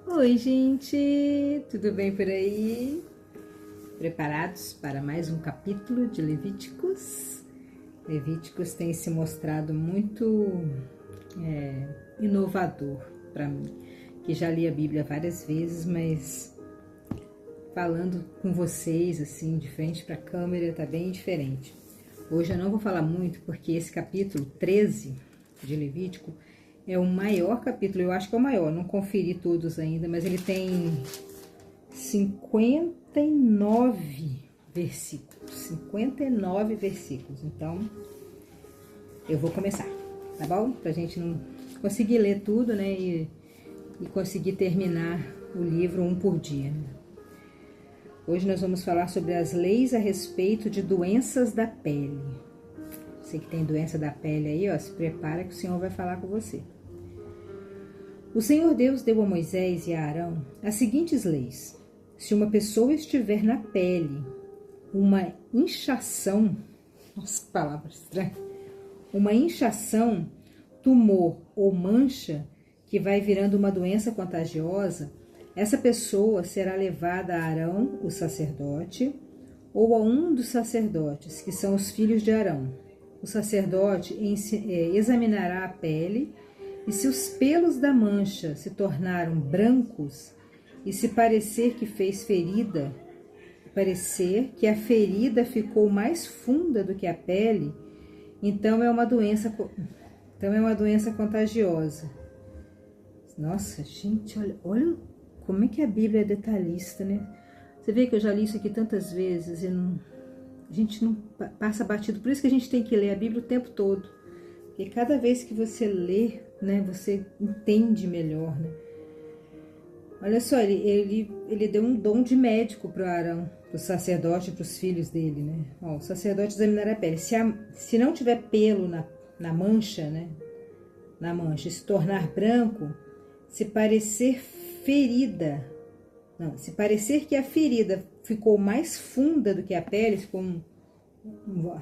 Oi, gente, tudo bem por aí? Preparados para mais um capítulo de Levíticos? Levíticos tem se mostrado muito inovador para mim, que já li a Bíblia várias vezes, mas falando com vocês assim, de frente para a câmera, tá bem diferente. Hoje eu não vou falar muito porque esse capítulo 13 de Levítico é o maior capítulo, eu acho que é o maior, não conferi todos ainda, mas ele tem 59 versículos. 59 versículos. Então, eu vou começar, tá bom? Pra gente não conseguir ler tudo, né? E conseguir terminar o livro um por dia. Hoje nós vamos falar sobre as leis a respeito de doenças da pele. Você que tem doença da pele aí, ó, se prepara que o Senhor vai falar com você. O Senhor Deus deu a Moisés e a Arão as seguintes leis. Se uma pessoa estiver na pele uma inchação, nossa, que palavra estranha, uma inchação, tumor ou mancha que vai virando uma doença contagiosa, essa pessoa será levada a Arão, o sacerdote, ou a um dos sacerdotes, que são os filhos de Arão. O sacerdote examinará a pele e se os pelos da mancha se tornaram brancos e se parecer que fez ferida, parecer que a ferida ficou mais funda do que a pele, então é uma doença contagiosa. Nossa, gente, olha como é que a Bíblia é detalhista, né? Você vê que eu já li isso aqui tantas vezes e a gente não passa batido. Por isso que a gente tem que ler a Bíblia o tempo todo. Porque cada vez que você lê, né, você entende melhor, né? Olha só, ele deu um dom de médico para Arão, para o sacerdote e para os filhos dele, né? Ó, o sacerdote examinará a pele. Se não tiver pelo na mancha, né? Na mancha, se tornar branco, se parecer ferida, não, se parecer que a ferida ficou mais funda do que a pele, ficou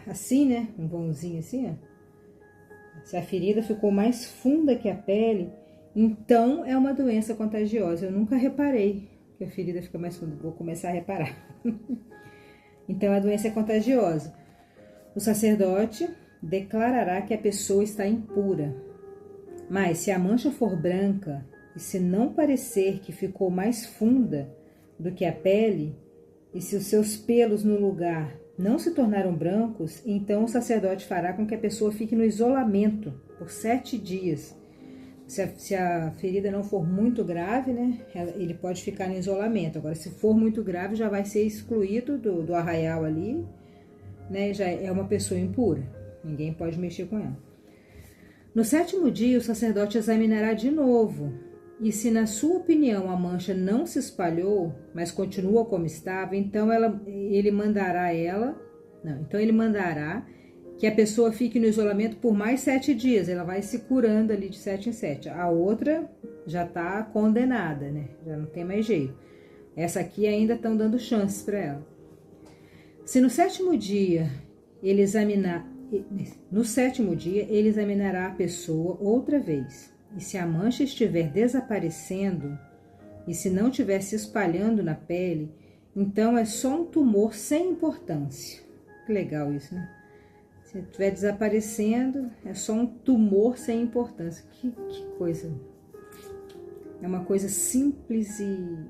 assim, né? Um vãozinho assim, ó. Se a ferida ficou mais funda que a pele, então é uma doença contagiosa. Eu nunca reparei que a ferida fica mais funda. Vou começar a reparar. Então a doença é contagiosa. O sacerdote declarará que a pessoa está impura. Mas se a mancha for branca e se não parecer que ficou mais funda do que a pele, e se os seus pelos no lugar não se tornaram brancos, então o sacerdote fará com que a pessoa fique no isolamento por 7 dias. Se a ferida não for muito grave, né, ele pode ficar no isolamento. Agora, se for muito grave, já vai ser excluído do arraial ali, né, já é uma pessoa impura. Ninguém pode mexer com ela. No 7º dia, o sacerdote examinará de novo. E se na sua opinião a mancha não se espalhou, mas continua como estava, então ele mandará que a pessoa fique no isolamento por mais 7 dias. Ela vai se curando ali de 7 em 7. A outra já está condenada, né? Já não tem mais jeito. Essa aqui ainda estão dando chances para ela. Se no 7º dia ele examinará a pessoa outra vez. E se a mancha estiver desaparecendo e se não estiver se espalhando na pele, então é só um tumor sem importância. Que legal isso, né? Se estiver desaparecendo, é só um tumor sem importância. Que coisa. É uma coisa simples e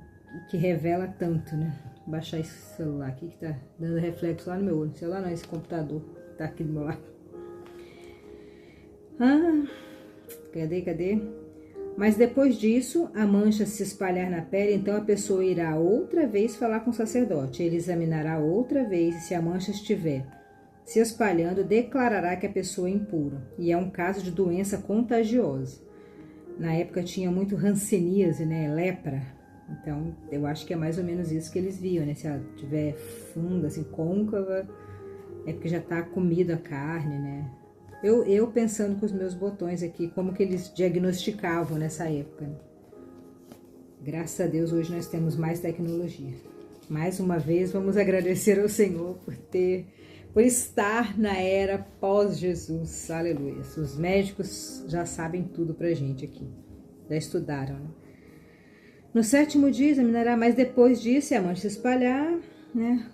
que revela tanto, né? Vou baixar esse celular aqui que tá dando reflexo lá no meu olho. Celular não, esse computador que tá aqui do meu lado. Cadê? Mas depois disso, a mancha se espalhar na pele, então a pessoa irá outra vez falar com o sacerdote. Ele examinará outra vez e se a mancha estiver se espalhando, declarará que a pessoa é impura. E é um caso de doença contagiosa. Na época tinha muito hanseníase, né? Lepra. Então, eu acho que é mais ou menos isso que eles viam, né? Se ela tiver funda, assim, côncava, é porque já tá comida a carne, né? Eu pensando com os meus botões aqui, como que eles diagnosticavam nessa época. Né? Graças a Deus, hoje nós temos mais tecnologia. Mais uma vez, vamos agradecer ao Senhor por estar na era pós-Jesus. Aleluia. Os médicos já sabem tudo pra gente aqui. Já estudaram, né? No 7º dia examinará, mas depois disso, se a mancha se espalhar, né,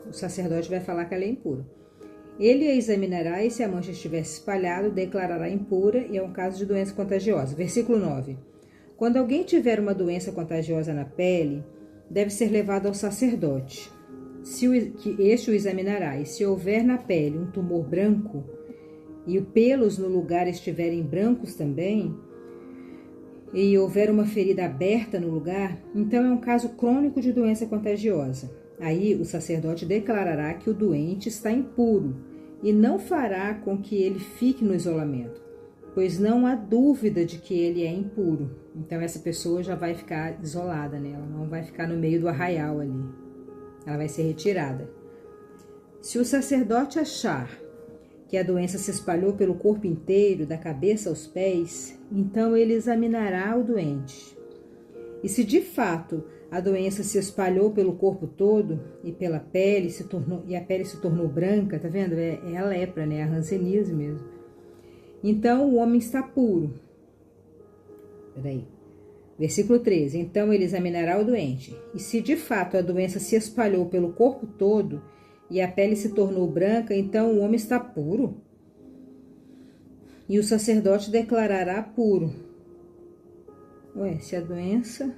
o sacerdote vai falar que ela é impura. Ele a examinará e se a mancha estiver espalhada, declarará impura e é um caso de doença contagiosa. Versículo 9. Quando alguém tiver uma doença contagiosa na pele, deve ser levado ao sacerdote, que este o examinará. E se houver na pele um tumor branco e os pelos no lugar estiverem brancos também, e houver uma ferida aberta no lugar, então é um caso crônico de doença contagiosa. Aí o sacerdote declarará que o doente está impuro e não fará com que ele fique no isolamento, pois não há dúvida de que ele é impuro. Então essa pessoa já vai ficar isolada, né? Ela não vai ficar no meio do arraial ali. Ela vai ser retirada. Se o sacerdote achar que a doença se espalhou pelo corpo inteiro, da cabeça aos pés, então ele examinará o doente. E se de fato a doença se espalhou pelo corpo todo e pela pele a pele se tornou branca, tá vendo? É a lepra, né? A hanseníase mesmo. Então o homem está puro. Peraí. Versículo 13. Então ele examinará o doente. E se de fato a doença se espalhou pelo corpo todo e a pele se tornou branca, então o homem está puro. E o sacerdote declarará puro. Ué, se a doença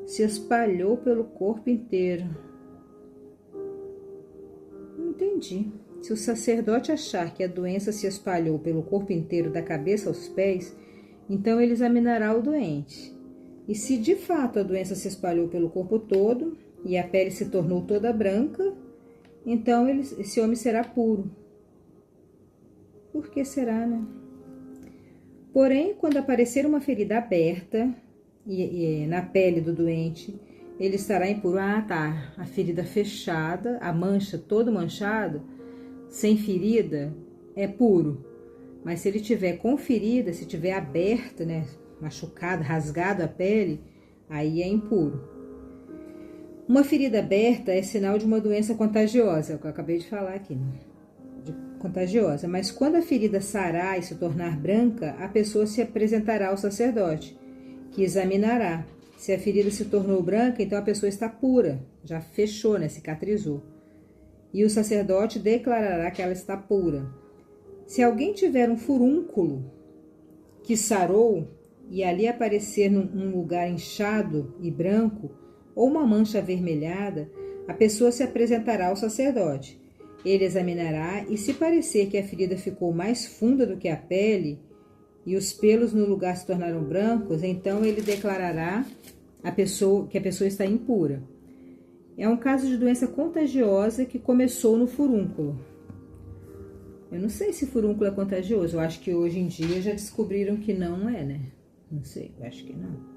se espalhou pelo corpo inteiro. Não entendi. Se o sacerdote achar que a doença se espalhou pelo corpo inteiro, da cabeça aos pés, então ele examinará o doente. E se de fato a doença se espalhou pelo corpo todo e a pele se tornou toda branca, então esse homem será puro. Por que será, né? Porém, quando aparecer uma ferida aberta na pele do doente, ele estará impuro. Ah, tá. A ferida fechada, a mancha todo manchado, sem ferida, é puro. Mas se ele tiver com ferida, se tiver aberta, né, machucada, rasgada a pele, aí é impuro. Uma ferida aberta é sinal de uma doença contagiosa, é o que eu acabei de falar aqui, né? Contagiosa. Mas quando a ferida sarar e se tornar branca, a pessoa se apresentará ao sacerdote, que examinará. Se a ferida se tornou branca, então a pessoa está pura, já fechou, né, cicatrizou. E o sacerdote declarará que ela está pura. Se alguém tiver um furúnculo que sarou e ali aparecer num lugar inchado e branco, ou uma mancha avermelhada, a pessoa se apresentará ao sacerdote. Ele examinará e se parecer que a ferida ficou mais funda do que a pele e os pelos no lugar se tornaram brancos, então ele declarará que a pessoa está impura. É um caso de doença contagiosa que começou no furúnculo. Eu não sei se furúnculo é contagioso, eu acho que hoje em dia já descobriram que não é, né? Não sei, eu acho que não.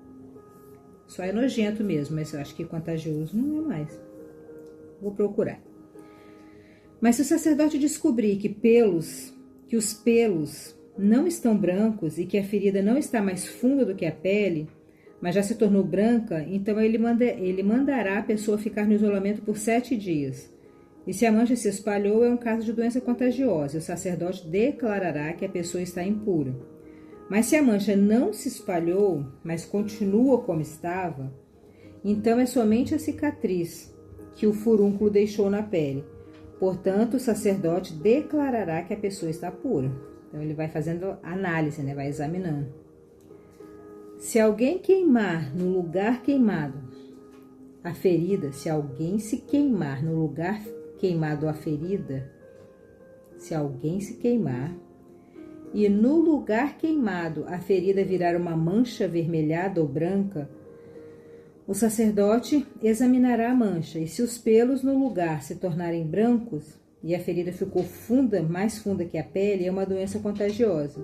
Só é nojento mesmo, mas eu acho que contagioso não é mais. Vou procurar. Mas se o sacerdote descobrir que os pelos não estão brancos e que a ferida não está mais funda do que a pele, mas já se tornou branca, então ele mandará a pessoa ficar no isolamento por 7 dias. E se a mancha se espalhou, é um caso de doença contagiosa. O sacerdote declarará que a pessoa está impura. Mas se a mancha não se espalhou, mas continua como estava, então é somente a cicatriz que o furúnculo deixou na pele. Portanto, o sacerdote declarará que a pessoa está pura. Então, ele vai fazendo análise, né? Vai examinando. Se alguém queimar no lugar queimado a ferida, se alguém se queimar no lugar queimado a ferida, se alguém se queimar e no lugar queimado a ferida virar uma mancha avermelhada ou branca, o sacerdote examinará a mancha, e se os pelos no lugar se tornarem brancos e a ferida ficou mais funda que a pele, é uma doença contagiosa,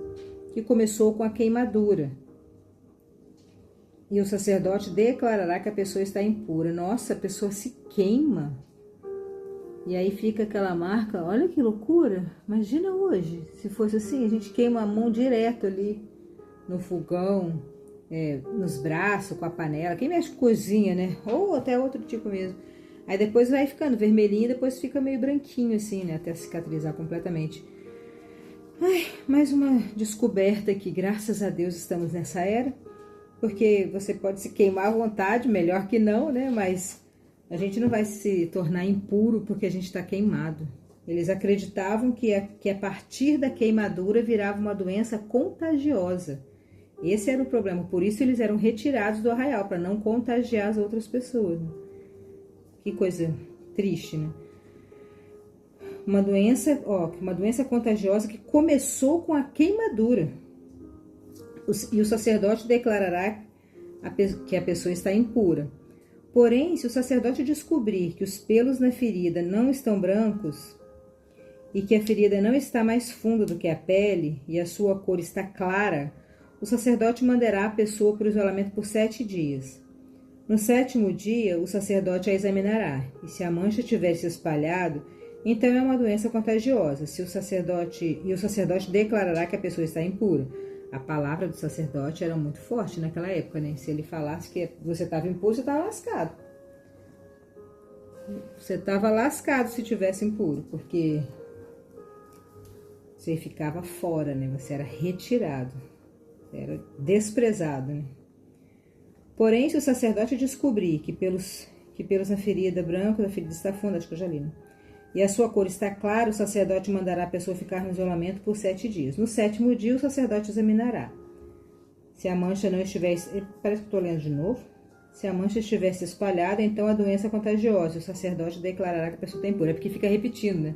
que começou com a queimadura. E o sacerdote declarará que a pessoa está impura. Nossa, a pessoa se queima. E aí fica aquela marca, olha que loucura. Imagina hoje, se fosse assim, a gente queima a mão direto ali no fogão, nos braços, com a panela. Quem mexe com cozinha, né? Ou até outro tipo mesmo. Aí depois vai ficando vermelhinho e depois fica meio branquinho assim, né? Até cicatrizar completamente. Ai, mais uma descoberta aqui. Graças a Deus estamos nessa era. porque você pode se queimar à vontade, melhor que não, né? Mas a gente não vai se tornar impuro porque a gente está queimado. Eles acreditavam que a partir da queimadura virava uma doença contagiosa. Esse era o problema, por isso eles eram retirados do arraial, para não contagiar as outras pessoas. Que coisa triste, né? Uma doença contagiosa que começou com a queimadura. E o sacerdote declarará que a pessoa está impura. Porém, se o sacerdote descobrir que os pelos na ferida não estão brancos e que a ferida não está mais funda do que a pele e a sua cor está clara, o sacerdote mandará a pessoa para o isolamento por 7 dias. No 7º dia, o sacerdote a examinará, e se a mancha tiver se espalhado, então é uma doença contagiosa. O sacerdote declarará que a pessoa está impura. A palavra do sacerdote era muito forte naquela época, né? Se ele falasse que você estava impuro, você estava lascado. Você estava lascado se tivesse impuro, porque você ficava fora, né? Você era retirado, era desprezado, né? Porém, se o sacerdote descobrir que pelos na ferida branca, da ferida está funda, acho que eu já li, né? E a sua cor está clara, o sacerdote mandará a pessoa ficar no isolamento por 7 dias. No 7º dia, o sacerdote examinará. Se a mancha não estiver... Parece que estou lendo de novo. Se a mancha estivesse espalhada, então a doença é contagiosa. O sacerdote declarará que a pessoa está impura. É porque fica repetindo, né?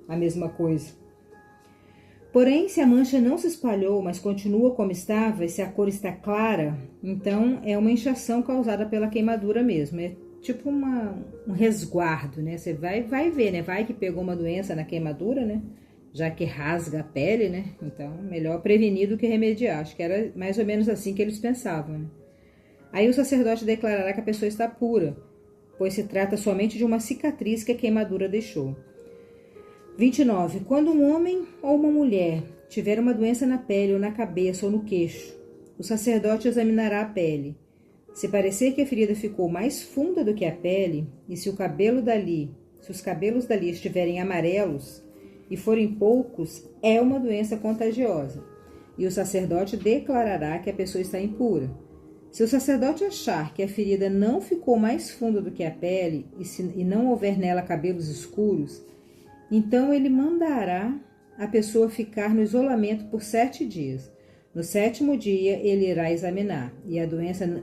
A mesma coisa. Porém, se a mancha não se espalhou, mas continua como estava, e se a cor está clara, então é uma inchação causada pela queimadura mesmo. É tipo um resguardo, né? Você vai ver, né? Vai que pegou uma doença na queimadura, né? Já que rasga a pele, né? Então, melhor prevenir do que remediar. Acho que era mais ou menos assim que eles pensavam, né? Aí o sacerdote declarará que a pessoa está pura, pois se trata somente de uma cicatriz que a queimadura deixou. 29. Quando um homem ou uma mulher tiver uma doença na pele ou na cabeça ou no queixo, o sacerdote examinará a pele. Se parecer que a ferida ficou mais funda do que a pele, e se os cabelos dali estiverem amarelos e forem poucos, é uma doença contagiosa, e o sacerdote declarará que a pessoa está impura. Se o sacerdote achar que a ferida não ficou mais funda do que a pele e não houver nela cabelos escuros, então ele mandará a pessoa ficar no isolamento por 7 dias. No 7º dia, ele irá examinar, e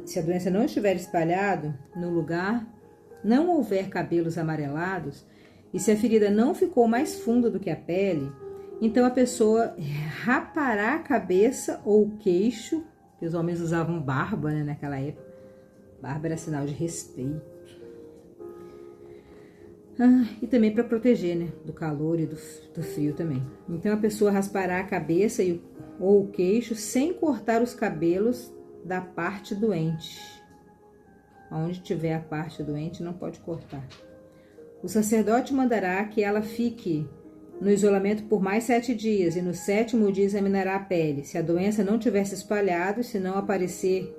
se a doença não estiver espalhada no lugar, não houver cabelos amarelados, e se a ferida não ficou mais funda do que a pele, então a pessoa rapará a cabeça ou o queixo, que os homens usavam barba, né, naquela época. Barba era sinal de respeito. E também para proteger, né, do calor e do frio também. Então a pessoa raspará a cabeça ou o queixo sem cortar os cabelos da parte doente. Onde tiver a parte doente não pode cortar. O sacerdote mandará que ela fique no isolamento por mais 7 dias e no 7º dia examinará a pele. Se a doença não tiver se espalhado, se não parecer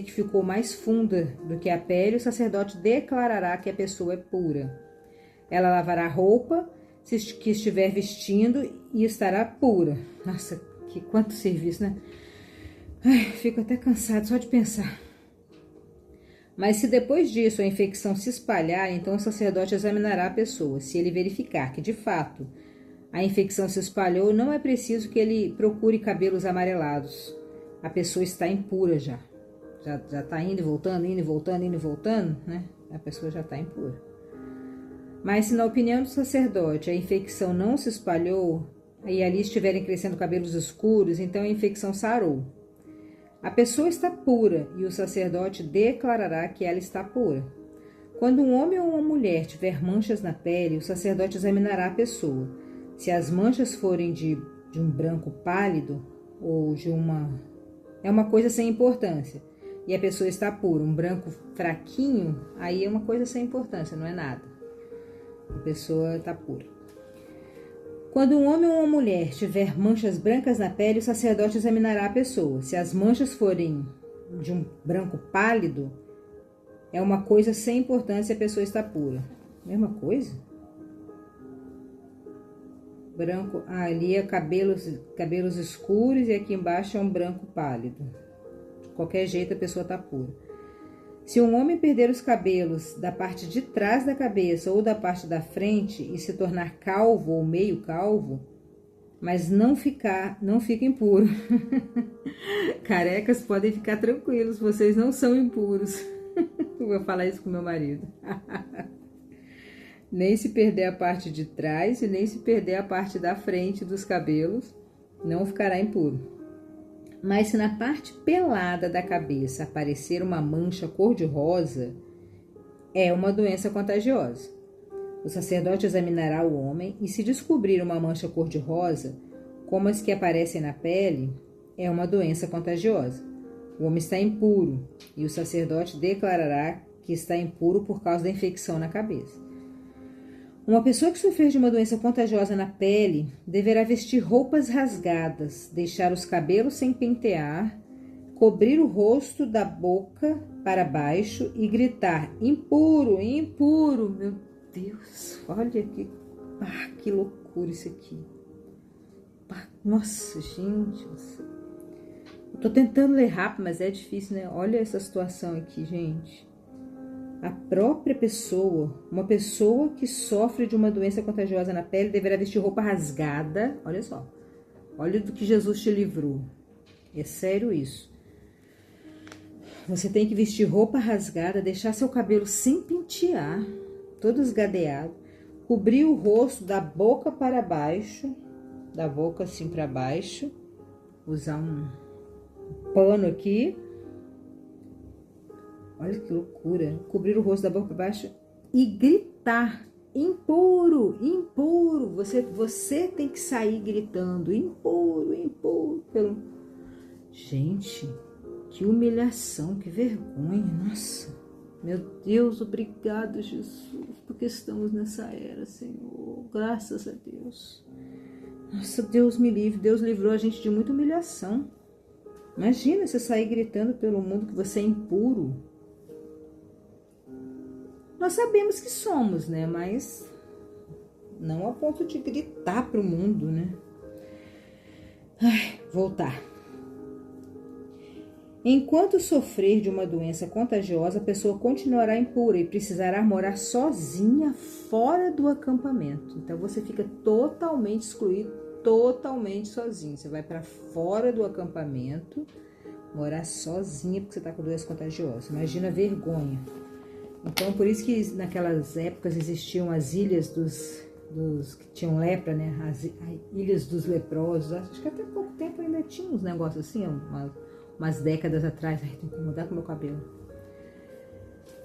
que ficou mais funda do que a pele, o sacerdote declarará que a pessoa é pura. Ela lavará a roupa que estiver vestindo e estará pura. Nossa, quanto serviço, né? Ai, fico até cansado só de pensar. Mas se depois disso a infecção se espalhar, então o sacerdote examinará a pessoa. Se ele verificar que, de fato, a infecção se espalhou, não é preciso que ele procure cabelos amarelados. A pessoa está impura já. Já está indo e voltando, né? A pessoa já está impura. Mas se na opinião do sacerdote a infecção não se espalhou e ali estiverem crescendo cabelos escuros, então a infecção sarou. A pessoa está pura e o sacerdote declarará que ela está pura. Quando um homem ou uma mulher tiver manchas na pele, o sacerdote examinará a pessoa. Se as manchas forem de um branco pálido ou é uma coisa sem importância, e a pessoa está pura, um branco fraquinho, aí é uma coisa sem importância, não é nada. A pessoa está pura. Quando um homem ou uma mulher tiver manchas brancas na pele, o sacerdote examinará a pessoa. Se as manchas forem de um branco pálido, é uma coisa sem importância e a pessoa está pura. Mesma coisa? Branco, ali é cabelos escuros e aqui embaixo é um branco pálido. qualquer jeito a pessoa está pura. Se um homem perder os cabelos da parte de trás da cabeça ou da parte da frente e se tornar calvo ou meio calvo, mas não fica impuro. Carecas podem ficar tranquilos, vocês não são impuros. Vou falar isso com meu marido. Nem se perder a parte de trás e nem se perder a parte da frente dos cabelos, não ficará impuro. Mas se na parte pelada da cabeça aparecer uma mancha cor-de-rosa, é uma doença contagiosa. O sacerdote examinará o homem e, se descobrir uma mancha cor-de-rosa, como as que aparecem na pele, é uma doença contagiosa. O homem está impuro e o sacerdote declarará que está impuro por causa da infecção na cabeça. Uma pessoa que sofrer de uma doença contagiosa na pele deverá vestir roupas rasgadas, deixar os cabelos sem pentear, cobrir o rosto da boca para baixo e gritar: impuro, impuro. Meu Deus, olha que loucura isso aqui. Nossa, gente. Eu tô tentando ler rápido, mas é difícil, né? Olha essa situação aqui, gente. A própria pessoa, uma pessoa que sofre de uma doença contagiosa na pele, deverá vestir roupa rasgada. Olha só. Olha do que Jesus te livrou. É sério isso. Você tem que vestir roupa rasgada, deixar seu cabelo sem pentear, todo esgadeado, cobrir o rosto da boca para baixo, da boca assim para baixo, usar um pano aqui. Olha que loucura. Cobrir o rosto da boca para baixo e gritar: impuro, impuro. Você tem que sair gritando: impuro, impuro. Gente, que humilhação, que vergonha. Nossa, meu Deus, obrigado, Jesus, porque estamos nessa era, Senhor. Graças a Deus. Nossa, Deus me livre. Deus livrou a gente de muita humilhação. Imagina você sair gritando pelo mundo que você é impuro. Nós sabemos que somos, né? Mas não a ponto de gritar para o mundo, né? Ai, voltar. Enquanto sofrer de uma doença contagiosa, a pessoa continuará impura e precisará morar sozinha fora do acampamento. Então você fica totalmente excluído, totalmente sozinho. Você vai para fora do acampamento, morar sozinha porque você está com doença contagiosa. Imagina a vergonha. Então, por isso que naquelas épocas existiam as ilhas dos que tinham lepra, né? As ilhas dos leprosos. Acho que até pouco tempo ainda tinha uns negócios assim, umas décadas atrás. Ai, tem que mudar com o meu cabelo.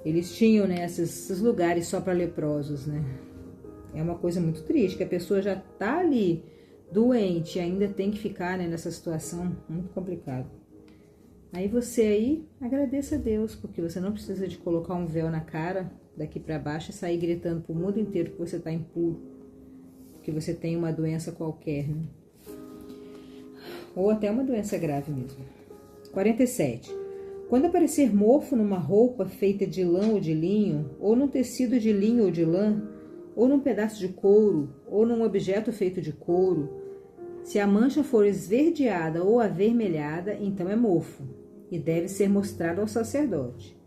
Eles tinham, né, esses lugares só para leprosos, né? É uma coisa muito triste, que a pessoa já tá ali doente e ainda tem que ficar, né, nessa situação muito complicada. Aí você aí agradeça a Deus, porque você não precisa de colocar um véu na cara daqui para baixo e sair gritando pro mundo inteiro que você está impuro, que você tem uma doença qualquer, né? Ou até uma doença grave mesmo. 47. Quando aparecer mofo numa roupa feita de lã ou de linho, ou num tecido de linho ou de lã, ou num pedaço de couro, ou num objeto feito de couro, se a mancha for esverdeada ou avermelhada, então é mofo, e deve ser mostrado ao sacerdote.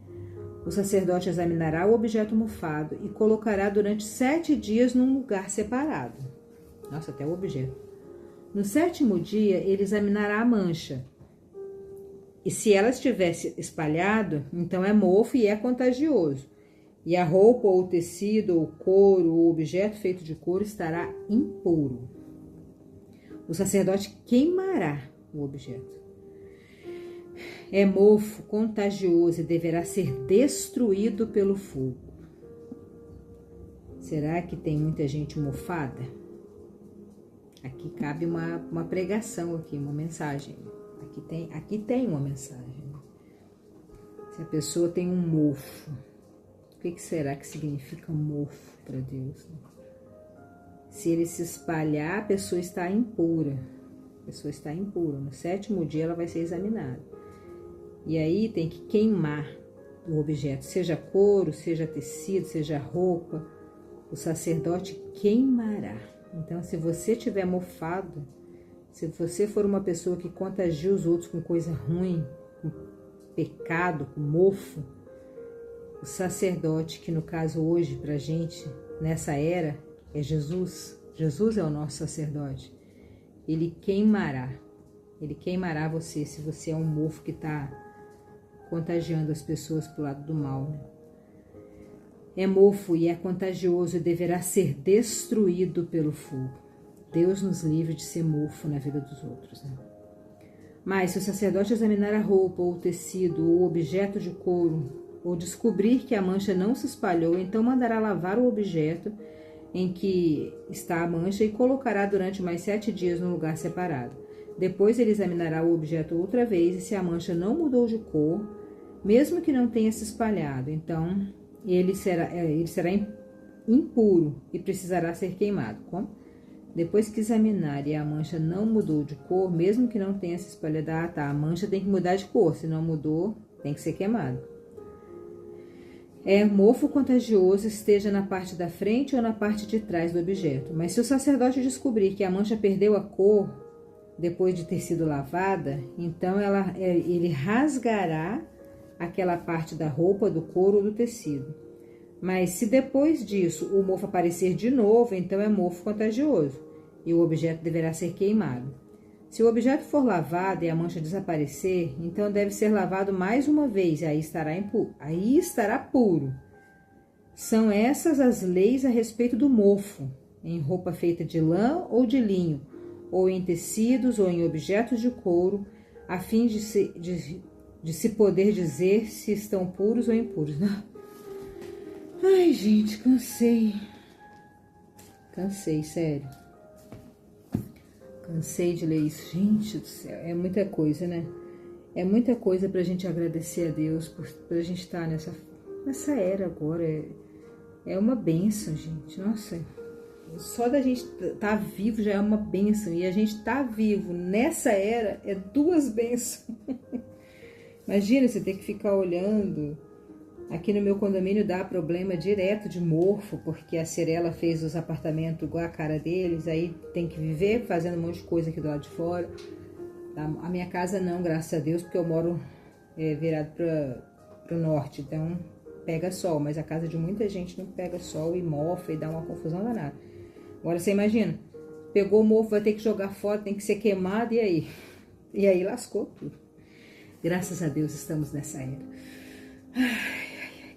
O sacerdote examinará o objeto mofado e colocará durante 7 dias num lugar separado. Nossa, até o objeto. No 7º dia, ele examinará a mancha. E se ela estivesse espalhada, então é mofo e é contagioso. E a roupa, ou o tecido, ou o couro, ou o objeto feito de couro estará impuro. O sacerdote queimará o objeto. É mofo, contagioso e deverá ser destruído pelo fogo. Será que tem muita gente mofada? Aqui cabe uma pregação, aqui, uma mensagem. Aqui tem uma mensagem. Se a pessoa tem um mofo, o que será que significa mofo para Deus? Se ele se espalhar, a pessoa está impura. A pessoa está impura. No 7º dia ela vai ser examinada. E aí tem que queimar o objeto, seja couro, seja tecido, seja roupa. O sacerdote queimará. Então, se você tiver mofado, se você for uma pessoa que contagia os outros com coisa ruim, pecado, com mofo, o sacerdote, que no caso hoje pra gente, nessa era, é Jesus. Jesus é o nosso sacerdote. Ele queimará você se você é um mofo que está contagiando as pessoas para o lado do mal, né? É mofo e é contagioso e deverá ser destruído pelo fogo. Deus nos livre de ser mofo na vida dos outros, né? Mas se o sacerdote examinar a roupa, ou o tecido, ou o objeto de couro, ou descobrir que a mancha não se espalhou, então mandará lavar o objeto em que está a mancha e colocará durante mais 7 dias no lugar separado. Depois ele examinará o objeto outra vez, e se a mancha não mudou de cor, mesmo que não tenha se espalhado, então ele será impuro e precisará ser queimado. Como? Depois que examinar e a mancha não mudou de cor, mesmo que não tenha se espalhado, a mancha tem que mudar de cor, se não mudou, tem que ser queimado. É mofo contagioso, esteja na parte da frente ou na parte de trás do objeto. Mas se o sacerdote descobrir que a mancha perdeu a cor depois de ter sido lavada, então ele rasgará aquela parte da roupa, do couro ou do tecido. Mas se depois disso o mofo aparecer de novo, então é mofo contagioso e o objeto deverá ser queimado. Se o objeto for lavado e a mancha desaparecer, então deve ser lavado mais uma vez e aí estará puro. São essas as leis a respeito do mofo, em roupa feita de lã ou de linho, ou em tecidos ou em objetos de couro, a fim de se poder dizer se estão puros ou impuros. Ai, gente, cansei. Cansei, sério. Cansei de ler isso. Gente do céu, é muita coisa, né? É muita coisa pra gente agradecer a Deus, pra gente estar nessa era agora. É uma bênção, gente. Nossa, só da gente estar vivo já é uma bênção. E a gente estar vivo nessa era é 2 bênçãos. Imagina você ter que ficar olhando. Aqui no meu condomínio dá problema direto de mofo, porque a Cirela fez os apartamentos igual a cara deles, aí tem que viver fazendo um monte de coisa aqui do lado de fora. A minha casa não, graças a Deus, porque eu moro virado para o norte, então pega sol, mas a casa de muita gente não pega sol e mofa e dá uma confusão danada. Agora você imagina, pegou o mofo, vai ter que jogar fora, tem que ser queimado, e aí? E aí lascou tudo. Graças a Deus estamos nessa era.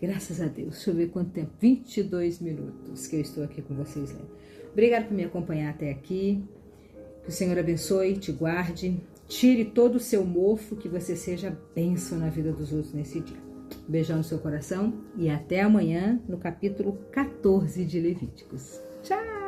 Graças a Deus. Deixa eu ver quanto tempo. 22 minutos que eu estou aqui com vocês lendo. Obrigada por me acompanhar até aqui. Que o Senhor abençoe, te guarde. Tire todo o seu mofo, que você seja bênção na vida dos outros nesse dia. Beijão no seu coração e até amanhã no capítulo 14 de Levíticos. Tchau!